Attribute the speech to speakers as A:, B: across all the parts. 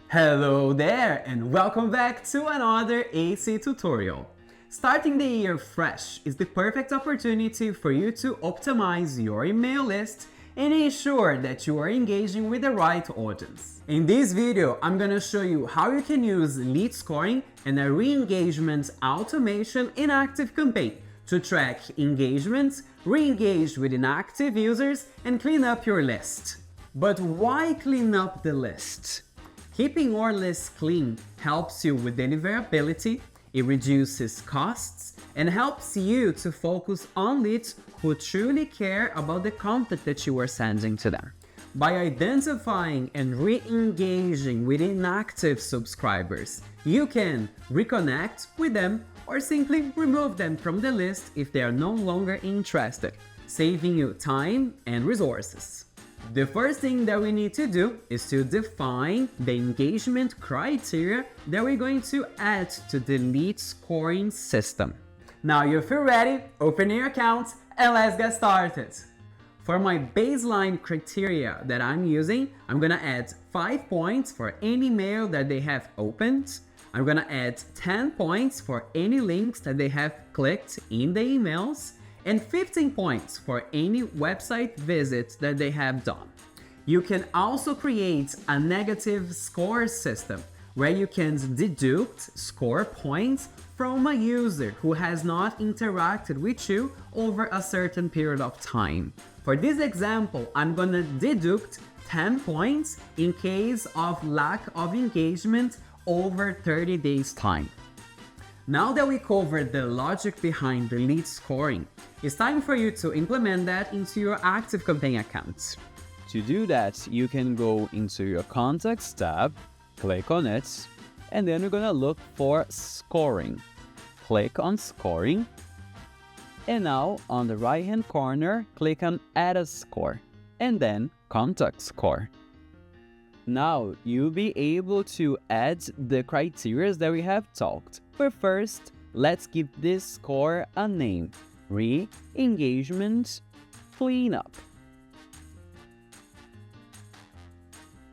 A: Hello there and welcome back to another AC tutorial. Starting the year fresh is the perfect opportunity for you to optimize your email list and ensure that you are engaging with the right audience. In this video, I'm gonna show you how you can use lead scoring and a re-engagement automation in ActiveCampaign to track engagements, re-engage with inactive users, and clean up your list. But why clean up the list? Keeping your list clean helps you with deliverability, it reduces costs, and helps you to focus on leads who truly care about the content that you are sending to them. By identifying and re-engaging with inactive subscribers, you can reconnect with them or simply remove them from the list if they are no longer interested, saving you time and resources. The first thing that we need to do is to define the engagement criteria that we're going to add to the lead scoring system. Now you feel ready, open your account and let's get started. For my baseline criteria that I'm using, I'm gonna add 5 points for any mail that they have opened. I'm gonna add 10 points for any links that they have clicked in the emails, and 15 points for any website visits that they have done. You can also create a negative score system where you can deduct score points from a user who has not interacted with you over a certain period of time. For this example, I'm gonna deduct 10 points in case of lack of engagement over 30 days time. Now that we covered the logic behind the lead scoring, it's time for you to implement that into your ActiveCampaign account.
B: To do that, you can go into your Contacts tab, click on it, and then you're gonna look for Scoring. Click on Scoring, and now on the right hand corner, click on Add a Score, and then Contact Score. Now, you'll be able to add the criteria that we have talked. But first, let's give this score a name. Re-engagement cleanup.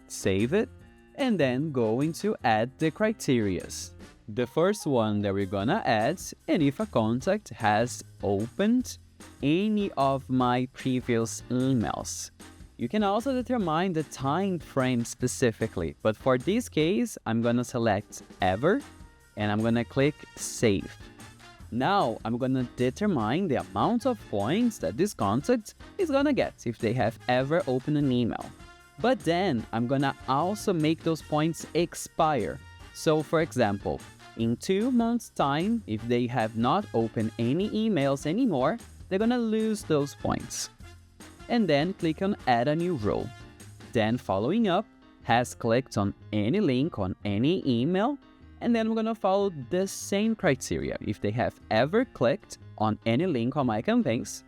B: Save it, and then go into add the criterias. The first one that we're gonna add, and if a contact has opened any of my previous emails. You can also determine the time frame specifically, but for this case, I'm gonna select ever, and I'm gonna click save. Now I'm gonna determine the amount of points that this contact is gonna get if they have ever opened an email. But then I'm gonna also make those points expire. So for example, in 2 months time, if they have not opened any emails anymore, they're gonna lose those points. And then click on add a new role. Then following up, has clicked on any link on any email, and then we're gonna follow the same criteria if they have ever clicked on any link on my campaigns,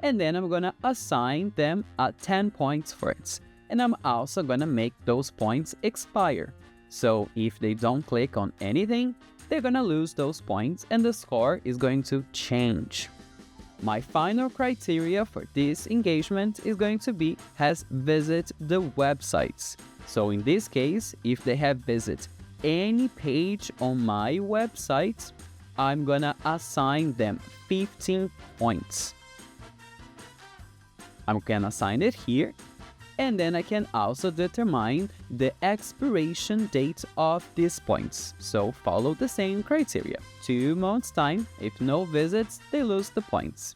B: and then I'm gonna assign them 10 points for it. And I'm also gonna make those points expire. So if they don't click on anything, they're gonna lose those points and the score is going to change. My final criteria for this engagement is going to be has visit the websites. So in this case, if they have visited any page on my website, I'm gonna assign them 15 points. I'm gonna assign it here, and then I can also determine the expiration date of these points. So follow the same criteria. 2 months time, if no visits, they lose the points.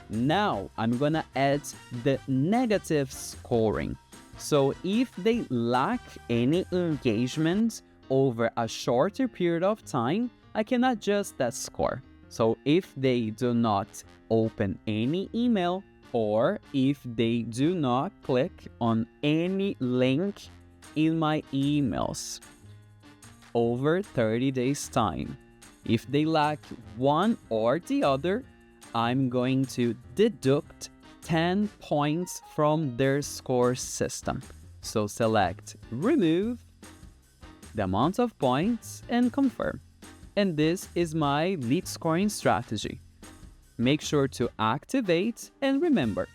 B: Now I'm gonna add the negative scoring. So if they lack any engagement over a shorter period of time, I can adjust that score. So if they do not open any email, or if they do not click on any link in my emails over 30 days time, if they lack one or the other, I'm going to deduct 10 points from their score system. So select remove, the amount of points, and confirm. And this is my lead scoring strategy. Make sure to activate, and remember,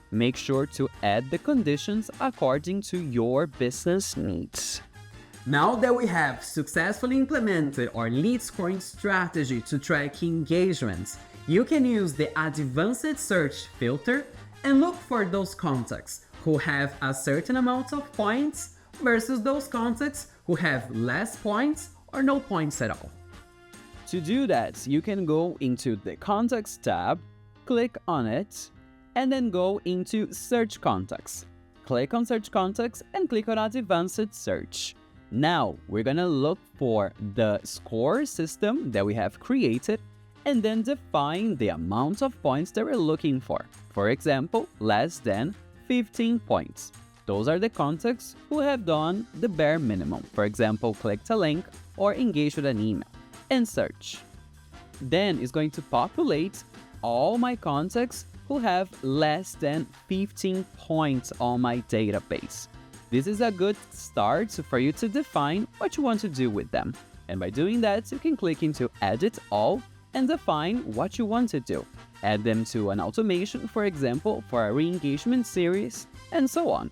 B: make sure to add the conditions according to your business needs.
A: Now that we have successfully implemented our lead scoring strategy to track engagements, you can use the advanced search filter and look for those contacts who have a certain amount of points versus those contacts who have less points or no points at all.
B: To do that, you can go into the Contacts tab, click on it, and then go into Search Contacts. Click on Search Contacts and click on Advanced Search. Now, we're gonna look for the score system that we have created and then define the amount of points that we're looking for. For example, less than 15 points. Those are the contacts who have done the bare minimum. For example, clicked a link or engaged with an email. And search. Then it's going to populate all my contacts who have less than 15 points on my database. This is a good start for you to define what you want to do with them. And by doing that, you can click into Edit All and define what you want to do. Add them to an automation, for example, for a re-engagement series, and so on.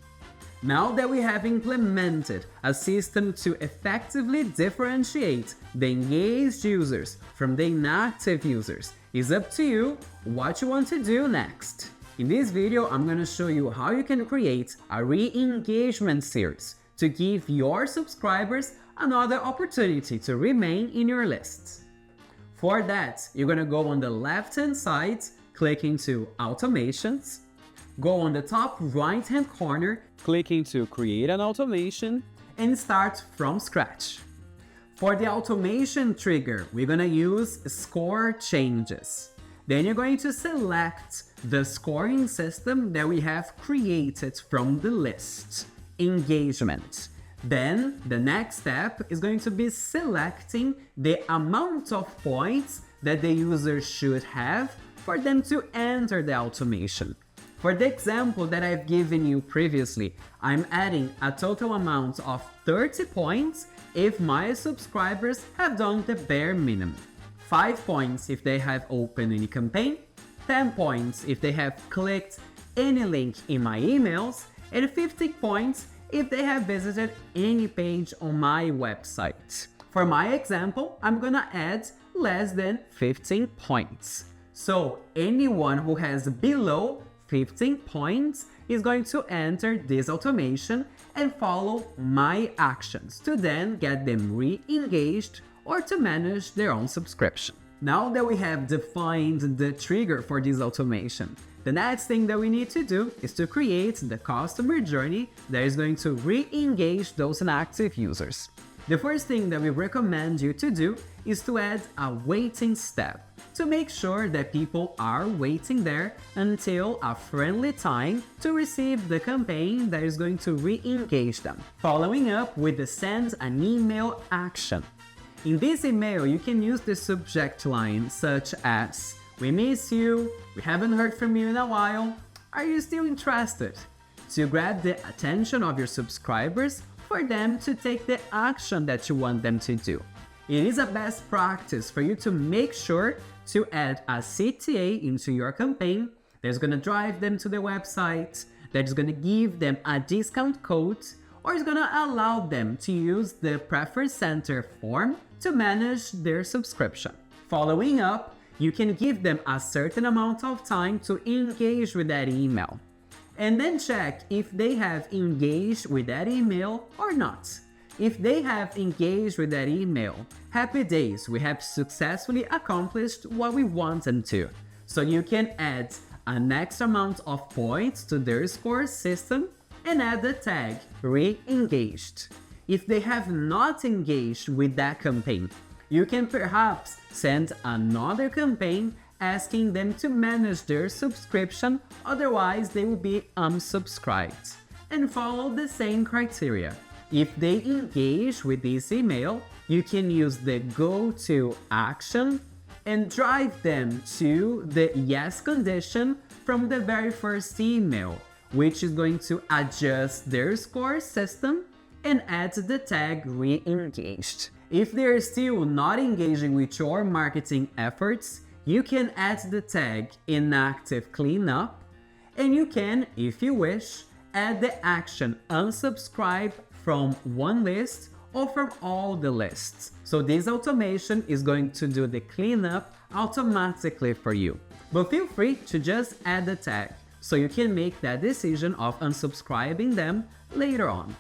A: Now that we have implemented a system to effectively differentiate the engaged users from the inactive users, it's up to you what you want to do next. In this video, I'm going to show you how you can create a re-engagement series to give your subscribers another opportunity to remain in your list. For that, you're going to go on the left-hand side, click into Automations, go on the top right-hand corner,
B: click into Create an Automation,
A: and start from scratch. For the automation trigger, we're going to use Score Changes. Then you're going to select the scoring system that we have created from the list, Engagement. Then the next step is going to be selecting the amount of points that the user should have for them to enter the automation. For the example that I've given you previously, I'm adding a total amount of 30 points if my subscribers have done the bare minimum. 5 points if they have opened any campaign, 10 points if they have clicked any link in my emails, and 50 points if they have visited any page on my website. For my example, I'm gonna add less than 15 points. So anyone who has below 15 points is going to enter this automation and follow my actions to then get them re-engaged or to manage their own subscription. Now that we have defined the trigger for this automation, the next thing that we need to do is to create the customer journey that is going to re-engage those inactive users. The first thing that we recommend you to do is to add a waiting step to make sure that people are waiting there until a friendly time to receive the campaign that is going to re-engage them. Following up with the send an email action. In this email, you can use the subject line such as, "We miss you, we haven't heard from you in a while, are you still interested?" to grab the attention of your subscribers for them to take the action that you want them to do. It is a best practice for you to make sure to add a CTA into your campaign that's going to drive them to the website, that's going to give them a discount code, or is going to allow them to use the Preference Center form to manage their subscription. Following up, you can give them a certain amount of time to engage with that email, and then check if they have engaged with that email or not. If they have engaged with that email, happy days, we have successfully accomplished what we want them to. So you can add an extra amount of points to their score system and add the tag re-engaged. If they have not engaged with that campaign, you can perhaps send another campaign asking them to manage their subscription, otherwise they will be unsubscribed, and follow the same criteria. If they engage with this email, you can use the go to action and drive them to the yes condition from the very first email, which is going to adjust their score system and add the tag re-engaged. If they're still not engaging with your marketing efforts, you can add the tag inactive cleanup, and you can, if you wish, add the action unsubscribe from one list or from all the lists. So this automation is going to do the cleanup automatically for you. But feel free to just add the tag so you can make that decision of unsubscribing them later on.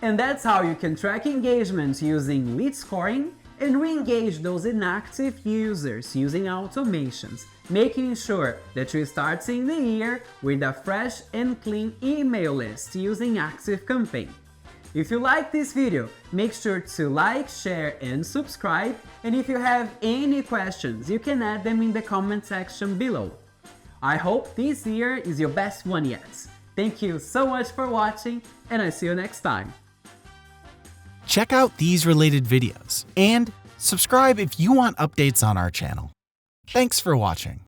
A: And that's how you can track engagement using lead scoring and re-engage those inactive users using automations, making sure that you start seeing the year with a fresh and clean email list using ActiveCampaign. If you like this video, make sure to like, share, and subscribe. And if you have any questions, you can add them in the comment section below. I hope this year is your best one yet. Thank you so much for watching, and I see you next time.
C: Check out these related videos and subscribe if you want updates on our channel. Thanks for watching.